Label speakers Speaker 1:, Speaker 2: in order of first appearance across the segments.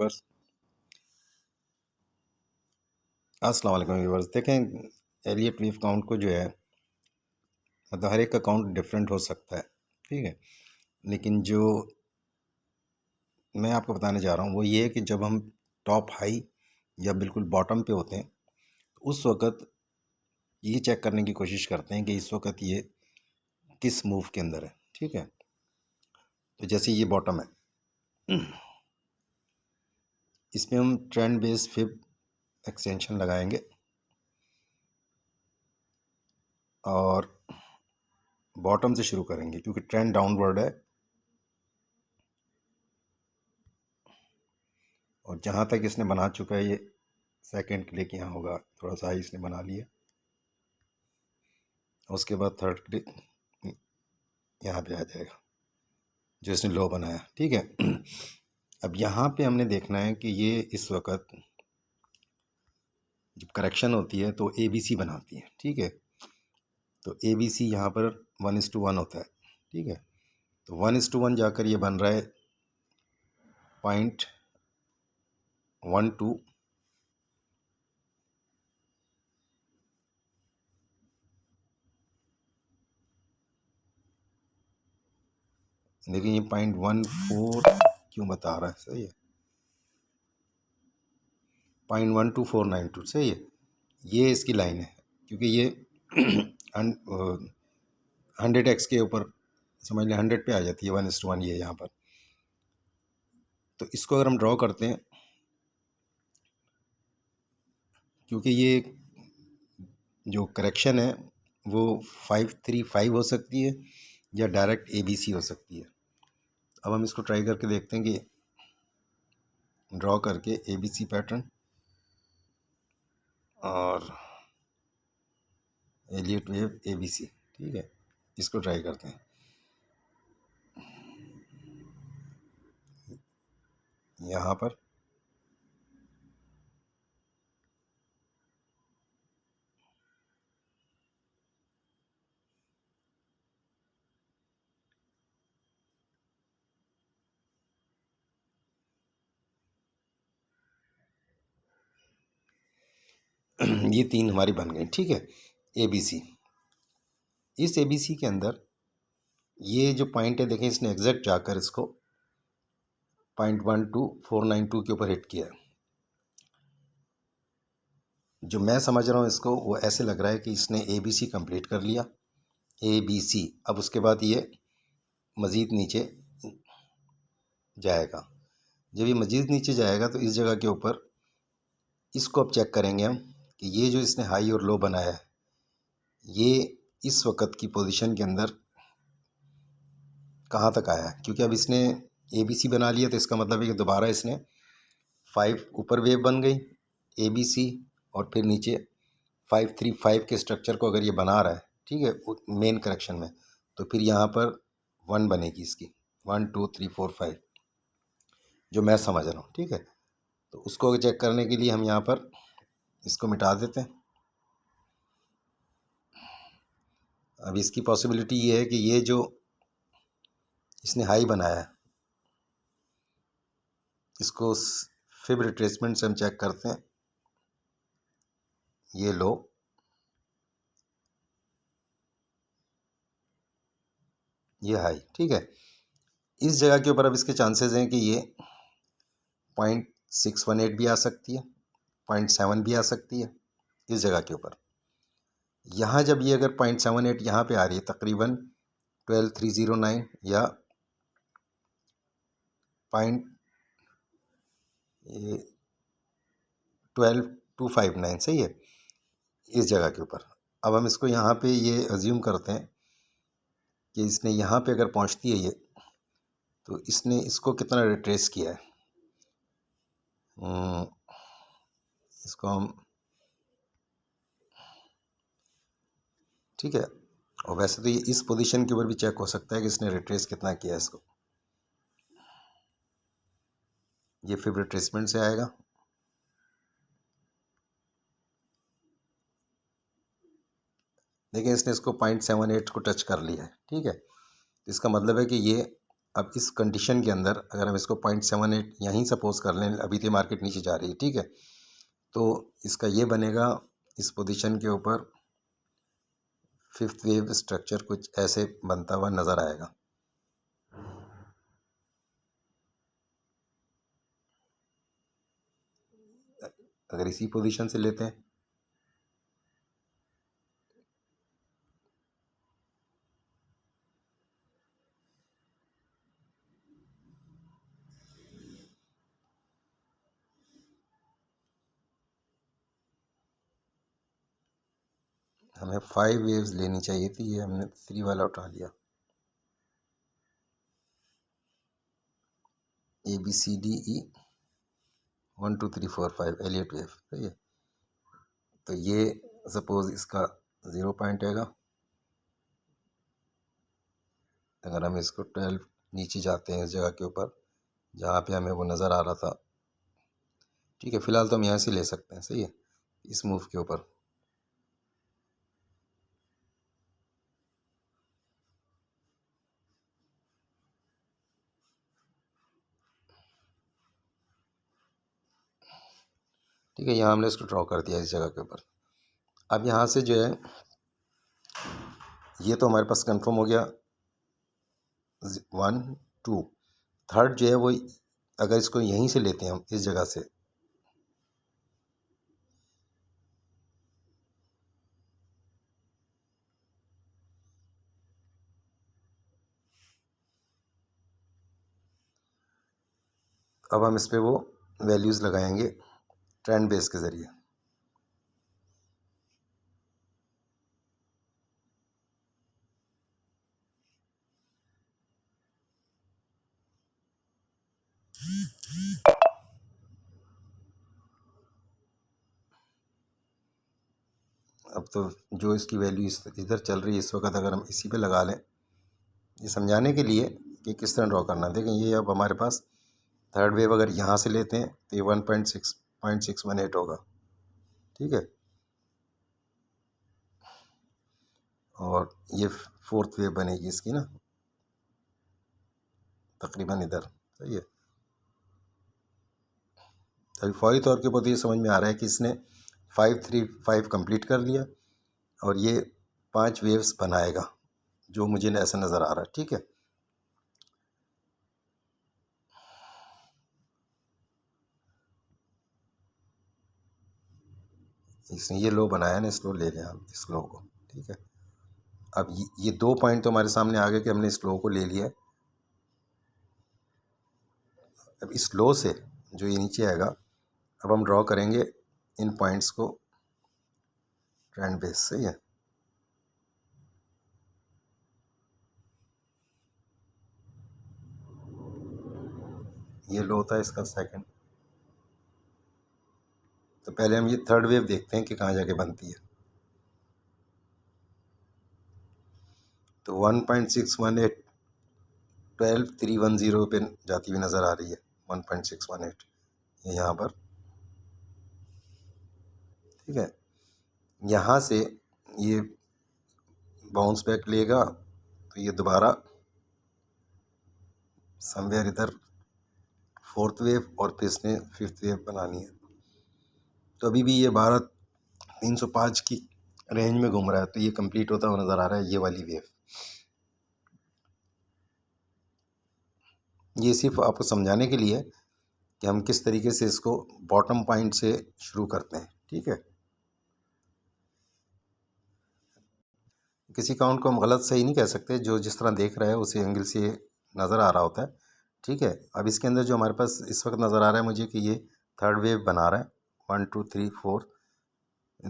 Speaker 1: Viewers. अस्सलाम वालेकुम viewers. देखें, एलियट वेव काउंट को जो है मतलब हर एक का काउंट डिफरेंट हो सकता है, ठीक है। लेकिन जो मैं आपको बताने जा रहा हूँ वो ये है कि जब हम टॉप हाई या बिल्कुल बॉटम पे होते हैं तो उस वक़्त ये चेक करने की कोशिश करते हैं कि इस वक़्त ये किस मूव के अंदर है, ठीक है। तो जैसे ये बॉटम है, इसमें हम ट्रेंड बेस फिब एक्सटेंशन लगाएंगे और बॉटम से शुरू करेंगे क्योंकि ट्रेंड डाउनवर्ड है। और जहाँ तक इसने बना चुका है, ये सेकंड क्लिक यहाँ होगा, थोड़ा सा हाई इसने बना लिया। उसके बाद थर्ड क्लिक यहाँ पे आ जाएगा जो इसने लो बनाया, ठीक है। अब यहाँ पे हमने देखना है कि ये इस वक्त जब करेक्शन होती है तो ABC बनाती है, ठीक है। तो ABC यहाँ पर 1:1 होता है, ठीक है। तो 1:1 जाकर ये बन रहा है 0.12। लेकिन ये 0.14 क्यों बता रहा है, सही है 0.12492, सही है। ये इसकी लाइन है क्योंकि ये 100x के ऊपर समझ लें 100 पे आ जाती है 1:1 ये यहाँ पर। तो इसको अगर हम ड्रॉ करते हैं, क्योंकि ये जो करेक्शन है वो 535 हो सकती है या डायरेक्ट ABC हो सकती है। अब हम इसको ट्राई करके देखते हैं कि ड्रॉ करके ABC पैटर्न और एलियट वेव ABC, ठीक है। इसको ट्राई करते हैं यहाँ पर। ये तीन हमारी बन गई, ठीक है, ABC। इस ABC के अंदर ये जो पॉइंट है, देखें इसने एग्जैक्ट जाकर इसको 0.12492 के ऊपर हिट किया है। जो मैं समझ रहा हूँ इसको, वो ऐसे लग रहा है कि इसने ABC कंप्लीट कर लिया, ABC। अब उसके बाद ये मज़ीद नीचे जाएगा। जब ये मज़ीद नीचे जाएगा तो इस जगह के ऊपर इसको अब चेक करेंगे हम कि ये जो इसने हाई और लो बनाया है, ये इस वक्त की पोजीशन के अंदर कहाँ तक आया है। क्योंकि अब इसने ABC बना लिया तो इसका मतलब है कि दोबारा इसने 5 ऊपर वेव बन गई ABC और फिर नीचे 535 के स्ट्रक्चर को अगर ये बना रहा है, ठीक है, मेन करेक्शन में, तो फिर यहाँ पर 1 बनेगी इसकी, 1 2 3 4 5, जो मैं समझ रहा हूँ, ठीक है। तो उसको चेक करने के लिए हम यहाँ पर इसको मिटा देते हैं। अब इसकी पॉसिबिलिटी ये है कि ये जो इसने हाई बनाया है, इसको फिब रिट्रेसमेंट से हम चेक करते हैं, ये लो, ये हाई, ठीक है। इस जगह के ऊपर अब इसके चांसेस हैं कि ये 0.618 भी आ सकती है, 0.7 भी आ सकती है इस जगह के ऊपर। यहाँ जब ये अगर 0.78 यहाँ पे आ रही है, तकरीबन 12309 या पॉइंट 12259, सही है, इस जगह के ऊपर। अब हम इसको यहाँ पे ये अज्यूम करते हैं कि इसने यहाँ पे अगर पहुँचती है ये, तो इसने इसको कितना रिट्रेस किया है। इसको हम, ठीक है। और वैसे तो ये इस पोजीशन के ऊपर भी चेक हो सकता है कि इसने रिट्रेस कितना किया है इसको। ये फिर रिट्रेसमेंट से आएगा, लेकिन इसने इसको 0.78 को टच कर लिया है, ठीक है। तो इसका मतलब है कि ये अब इस कंडीशन के अंदर अगर हम इसको 0.78 यहीं सपोज कर लें, अभी तो मार्केट नीचे जा रही है, ठीक है, तो इसका ये बनेगा इस पोजीशन के ऊपर फिफ्थ वेव स्ट्रक्चर कुछ ऐसे बनता हुआ नज़र आएगा। अगर इसी पोजीशन से लेते हैं हमें 5 वेव्स लेनी चाहिए थी, ये हमने 3 वाला उठा लिया। ABCDE 1 2 3 4 5 एलियट वेव, सही है। तो ये सपोज इसका 0 पॉइंट आएगा। अगर हम इसको 12 नीचे जाते हैं इस जगह के ऊपर जहाँ पे हमें वो नज़र आ रहा था, ठीक है, फ़िलहाल तो हम यहाँ से ले सकते हैं, सही है, इस मूव के ऊपर। ठीक है, यहाँ हमने इसको ड्रॉ कर दिया इस जगह के ऊपर। अब यहाँ से जो है ये तो हमारे पास कंफर्म हो गया 1 2। थर्ड जो है वो अगर इसको यहीं से लेते हैं हम इस जगह से, अब हम इस पर वो वैल्यूज़ लगाएंगे ट्रेंड बेस के ज़रिए। अब तो जो इसकी वैल्यू इधर चल रही है इस वक्त, अगर हम इसी पे लगा लें, ये समझाने के लिए कि किस तरह ड्रॉ करना है। देखें ये अब हमारे पास थर्ड वेव अगर यहाँ से लेते हैं तो ये 1.618 होगा, ठीक है, और ये फोर्थ वेव बनेगी इसकी ना तकरीबन इधर, सही है। अभी फौरी तौर के ऊपर तो ये समझ में आ रहा है कि इसने 535 कंप्लीट कर लिया और ये 5 वेव्स बनाएगा, जो मुझे ऐसा नज़र आ रहा है, ठीक है। इसने ये लो बनाया ना, इस लो ले लें हम इस लो को, ठीक है। अब ये 2 पॉइंट तो हमारे सामने आ गए कि हमने इस लो को ले लिया है। अब इस लो से जो ये नीचे आएगा, अब हम ड्रॉ करेंगे इन पॉइंट्स को ट्रेंड बेस, सही है। ये लो होता है इसका सेकंड। तो पहले हम ये थर्ड वेव देखते हैं कि कहाँ जाके बनती है। तो 1.618 12310 पे जाती हुई नज़र आ रही है, 1.618 ये यहाँ पर, ठीक है। यहाँ से ये बाउंस बैक लेगा तो ये दोबारा समवेयर इधर फोर्थ वेव और फिर इसने फिफ्थ वेव बनानी है। तो अभी भी ये भारत 305 की रेंज में घूम रहा है, तो ये कंप्लीट होता हुआ नज़र आ रहा है ये वाली वेव। ये सिर्फ आपको समझाने के लिए कि हम किस तरीके से इसको बॉटम पॉइंट से शुरू करते हैं, ठीक है। किसी काउंट को हम गलत सही नहीं कह सकते, जो जिस तरह देख रहा है उसी एंगल से नज़र आ रहा होता है, ठीक है। अब इसके अंदर जो हमारे पास इस वक्त नज़र आ रहा है मुझे कि ये थर्ड वेव बना रहा है, 1 2 3 4,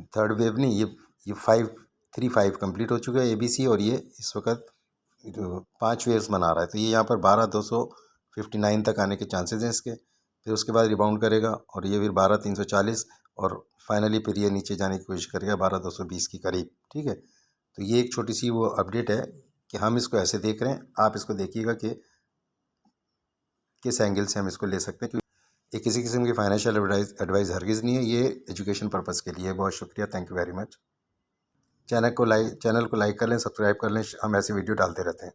Speaker 1: थर्ड वेव नहीं, ये 5 कंप्लीट हो चुका है ABC, और ये इस वक्त 5 वेव्स बना रहा है। तो ये यहाँ पर 12,259 तक आने के चांसेस हैं इसके। फिर उसके बाद रिबाउंड करेगा और ये फिर 12,340 और फाइनली फिर ये नीचे जाने की कोशिश करेगा 12,220 के करीब, ठीक है। तो ये एक छोटी सी वो अपडेट है कि हम इसको ऐसे देख रहे हैं, आप इसको देखिएगा कि किस एंगल से हम इसको ले सकते हैं। क्योंकि ये किसी किस्म की फाइनेंशियल एडवाइस हरगिज़ नहीं है, ये एजुकेशन पर्पज़ के लिए। बहुत शुक्रिया, thank you very much. Channel को लाइक कर लें, सब्सक्राइब कर लें, हम ऐसे वीडियो डालते रहते हैं।